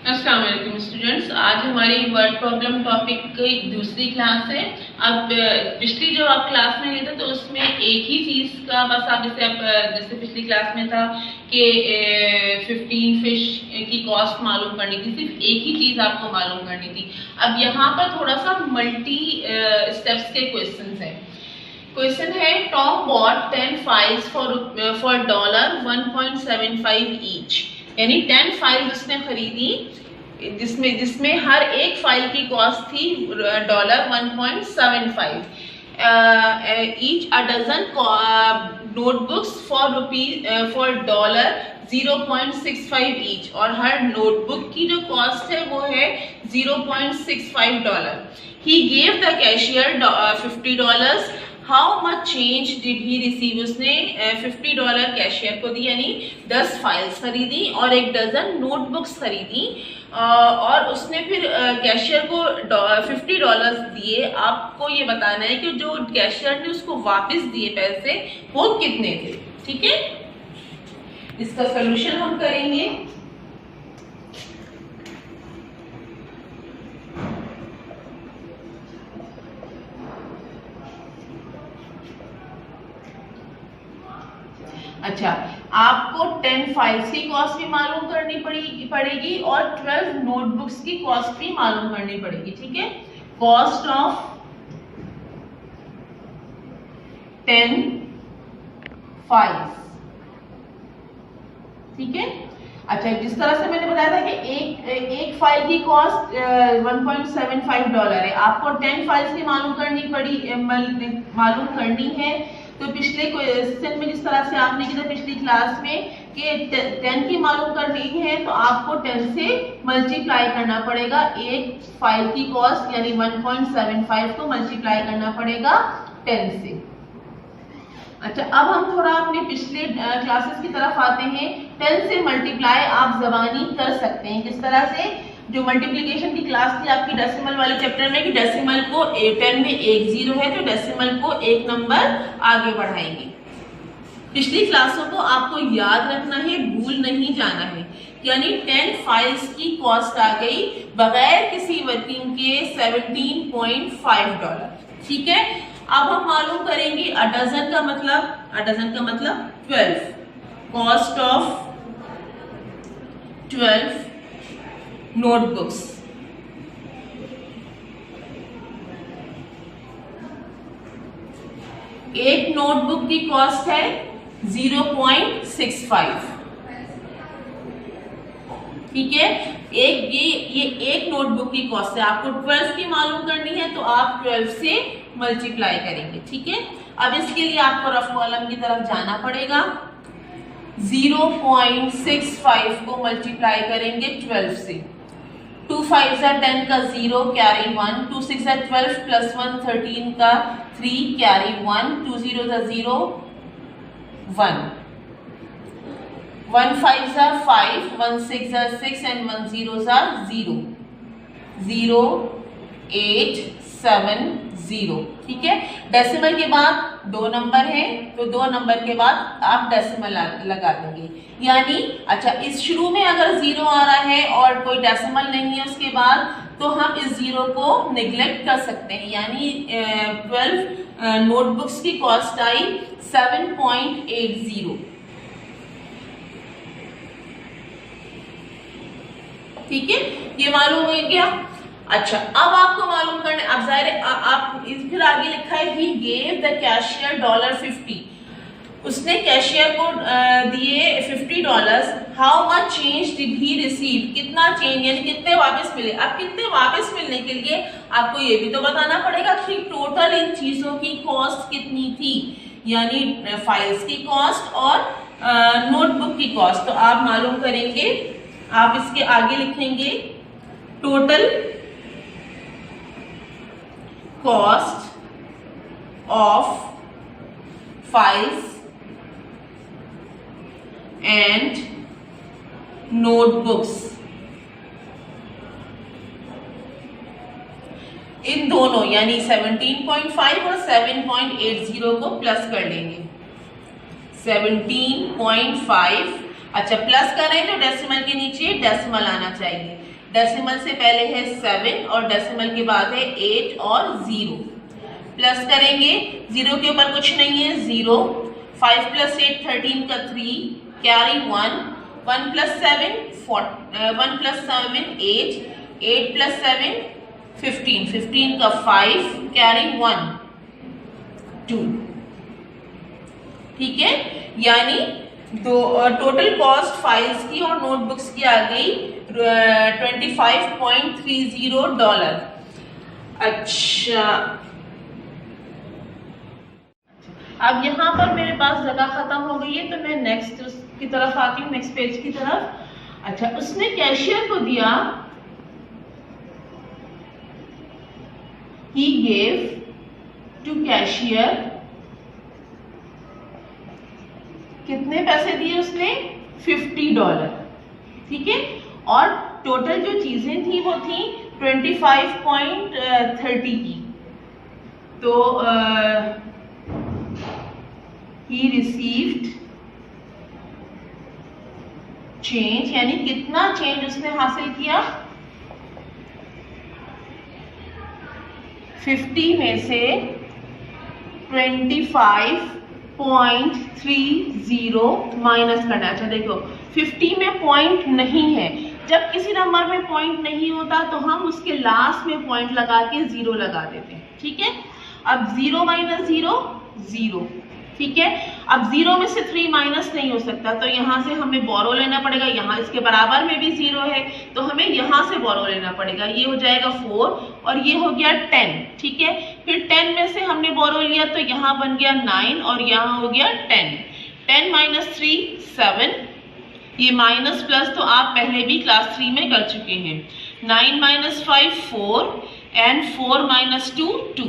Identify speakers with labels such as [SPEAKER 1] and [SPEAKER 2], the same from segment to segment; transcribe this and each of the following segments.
[SPEAKER 1] अस्सलाम वालेकुम स्टूडेंट्स। आज हमारी वर्ड प्रॉब्लम टॉपिक की दूसरी क्लास है। अब पिछली जो आप क्लास में लेते तो उसमें एक ही चीज का बस आप जैसे पिछली क्लास में था कि 15 फिश की कॉस्ट मालूम करनी थी, सिर्फ एक ही चीज आपको मालूम करनी थी। अब यहाँ पर थोड़ा सा मल्टी स्टेप्स के क्वेश्चन है। क्वेश्चन है Tom bought 10 files for $1.75 each, यानी 10 फाइल उसने खरीदी जिसमें हर एक फाइल की कॉस्ट थी $1.75 each. A dozen notebooks for $0.65 each, और हर नोटबुक की जो कॉस्ट है वो है $0.65। He gave the cashier $50। How much change did he receive, उसने $50 कैशियर को दी, यानी 10 फाइल्स खरीदी और एक डजन नोटबुक्स खरीदी, और उसने फिर कैशियर को $50 दिए। आपको ये बताना है कि जो कैशियर ने उसको वापस दिए पैसे वो कितने थे। ठीक है, इसका सलूशन हम करेंगे। अच्छा, आपको 10 फाइल्स की कॉस्ट भी मालूम करनी पड़ेगी और 12 नोटबुक्स की कॉस्ट भी मालूम करनी पड़ेगी। ठीक है, कॉस्ट ऑफ 10 फाइल्स। ठीक है, अच्छा, जिस तरह से मैंने बताया था कि एक फाइल की कॉस्ट $1.75 है, आपको 10 फाइल्स की मालूम करनी है। तो पिछले क्वेश्चन में जिस तरह से आपने किया पिछली क्लास में कि 10 की मालूम करनी है तो आपको 10 से मल्टीप्लाई करना पड़ेगा। एक फाइल की कॉस्ट यानी 1.75 को मल्टीप्लाई करना पड़ेगा 10 से। अच्छा, अब हम थोड़ा अपने पिछले क्लासेस की तरफ आते हैं। 10 से मल्टीप्लाई आप ज़बानी कर सकते हैं। किस तरह से? जो मल्टीप्लिकेशन की क्लास थी आपकी डेसिमल वाले चैप्टर में कि डेसिमल को 10 में एक 0 है तो डेसिमल को एक नंबर आगे बढ़ाएंगे। पिछली क्लासों को आपको याद रखना है, भूल नहीं जाना है। यानी 10 फाइल्स की कॉस्ट आ गई बगैर किसी वर्किंग के $17.5। ठीक है, अब हम मालूम करेंगे अ डजन का मतलब 12। Cost of 12 notebooks. एक नोटबुक की कॉस्ट है 0.65। ठीक है, ये एक नोटबुक की कॉस्ट है। आपको 12 की मालूम करनी है तो आप 12 से मल्टीप्लाई करेंगे। ठीक है, अब इसके लिए आपको रफ कॉलम की तरफ जाना पड़ेगा। 0.65 को मल्टीप्लाई करेंगे 12 से। 2 5 10 का 0 कैरी 1, 2 6 12 प्लस 1 13 का 3 कैरी 1, 2 0 0 1, 1 5 5, 1 6 6 and 1 0 0, 0 8 7 0। ठीक है, डेसिमल के बाद 2 नंबर है तो 2 नंबर के बाद आप डेसिमल लगा देंगे। यानी अच्छा, इस शुरू में अगर 0 आ रहा है और कोई डेसिमल नहीं है उसके बाद तो हम इस 0 को निगलेक्ट कर सकते हैं। यानी 12 नोटबुक्स की कॉस्ट आई 7.80। ठीक है, ये मालूम हो गया। अच्छा, अब आपको मालूम करना, अब जाहिर आप फिर आगे लिखा है ही गेव द कैशियर $50। उसने कैशियर को दिए $50। How much change did he receive, कितना चेंज यानी कितने वापस मिले। अब कितने वापस मिलने के लिए आपको ये भी तो बताना पड़ेगा कि टोटल इन चीजों की कॉस्ट कितनी थी, यानी फाइल्स की कॉस्ट और नोटबुक की कॉस्ट। तो आप मालूम करेंगे, आप इसके आगे लिखेंगे total cost of files and notebooks. इन दोनों यानी 17.5 और 7.80 को प्लस कर लेंगे। 17.5 अच्छा प्लस करें तो डेसिमल के नीचे डेसिमल आना चाहिए। डेसिमल से पहले है 7 और डेसिमल के बाद है 8 और 0। प्लस करेंगे, 0 के ऊपर कुछ नहीं है, 0। 5 + 8 13 का 3, कैरी 1। 1 + 7 8, 8 + 7 15, 15 का 5, कैरी 1 2। ठीक है, यानी टोटल कॉस्ट फाइल्स की और नोटबुक्स की आ गई $25.30। अच्छा, अब यहाँ पर मेरे पास जगह खत्म हो गई है, तो मैं नेक्स्ट की तरफ आती हूँ, नेक्स्ट पेज की तरफ। अच्छा, उसने कैशियर को दिया, he gave to cashier, कितने पैसे दिए उसने? $50। ठीक है, और टोटल जो चीजें थी वो थी 25.30 की। तो he received change, यानी कितना चेंज उसने हासिल किया? 50 में से 25.30 माइनस करना। अच्छा देखो, 50 में पॉइंट नहीं है। जब किसी नंबर में पॉइंट नहीं होता तो हम उसके लास्ट में पॉइंट लगा के 0 लगा देते हैं। ठीक है, अब 0 - 0 0। ठीक है, अब 0 में से 3 माइनस नहीं हो सकता, तो यहाँ से हमें बोरो लेना पड़ेगा। यहाँ इसके बराबर में भी 0 है, तो हमें यहाँ से बोरो लेना पड़ेगा। ये हो जाएगा 4 और ये हो गया 10। ठीक है, फिर 10 में से हमने बोरो लिया तो यहाँ बन गया 9 और यहाँ हो गया 10। 10 - 3 7, ये माइनस प्लस तो आप पहले भी क्लास 3 में कर चुके हैं। 9 - 5 4 एंड 4 - 2 2।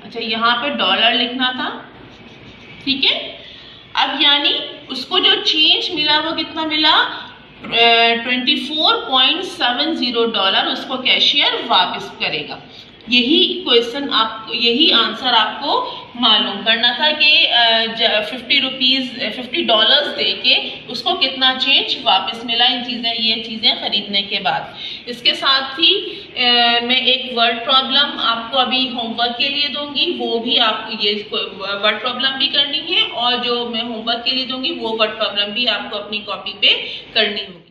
[SPEAKER 1] अच्छा, यहाँ पे डॉलर लिखना था। ठीक है, अब यानी उसको जो चेंज मिला वो कितना मिला? $24.70 उसको कैशियर वापस करेगा। यही क्वेश्चन आपको, यही आंसर आपको मालूम करना था कि $50 दे के उसको कितना चेंज वापस मिला ये चीजें खरीदने के बाद। इसके साथ ही मैं एक वर्ड प्रॉब्लम आपको अभी होमवर्क के लिए दूंगी, वो भी आपको ये वर्ड प्रॉब्लम भी करनी है, और जो मैं होमवर्क के लिए दूंगी वो वर्ड प्रॉब्लम भी आपको अपनी कॉपी पे करनी होगी।